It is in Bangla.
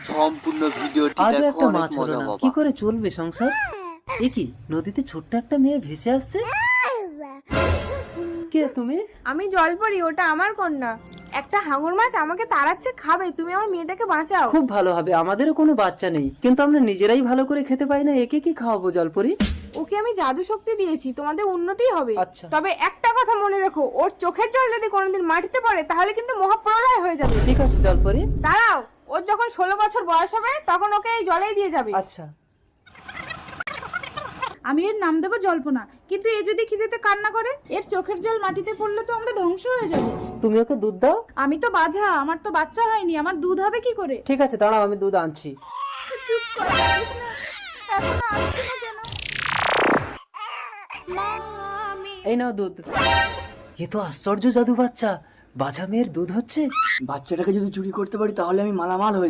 সম্পূর্ণ ভিডিওটি আজও দেখো, একটা অনেক মাছ হলো মজা না, পাবা। কি করে চলবে সংসার? এ কি, নদীতে ছোট্ট একটা মেয়ে ভেসে আসছে। কে তুমি? আমি জলপরি, ওটা আমার কন্যা। একটা হাঙর মাছ আমাকে তাড়াচ্ছে, খাবে, তুমি আমার মেয়েটাকে বাঁচাও। খুব ভালো হবে, আমাদেরও কোনো বাচ্চা নেই, কিন্তু আমরা নিজেরাই ভালো করে খেতে পাই না, একে কি খাওয়াবো জলপরি? ওকে আমি জাদু শক্তি দিয়েছি, তোমাদের উন্নতি হবে। আচ্ছা। তবে একটা কথা মনে রেখো, ওর চোখের জল যদি কোনোদিন মাটিতে পড়ে তাহলে কিন্তু মহাপ্রলয় হয়ে যাবে। ঠিক আছে জলপরি। দাঁড়াও, ওর যখন 16 বছর বয়স হবে তখন ওকে এই জলেই দিয়ে যাবে। আচ্ছা। আমি এর নাম দেবো জল্পনা, কিন্তু এ যদি খিদেতে কান্না করে, এর চোখের জল মাটিতে পড়লে তো আমরা ধ্বংস হয়ে যাব। তুমি ওকে দুধ দাও। আমি তো বাঝা, আমার তো বাচ্চা হয়নি, আমার দুধ হবে কি করে? ঠিক আছে দাঁড়াও, আমি দুধ আনছি। চুপ কর, বলিস না। এখনো আসছে না কেন? এই নাও দুধ। এ তো আশ্চর্য জাদু বাচ্চা, বাছা মেয়ের দুধ হচ্ছে। বাচ্চাটাকে যদি চুরি করতে পারি তাহলে আমি মালামাল হয়ে যাব।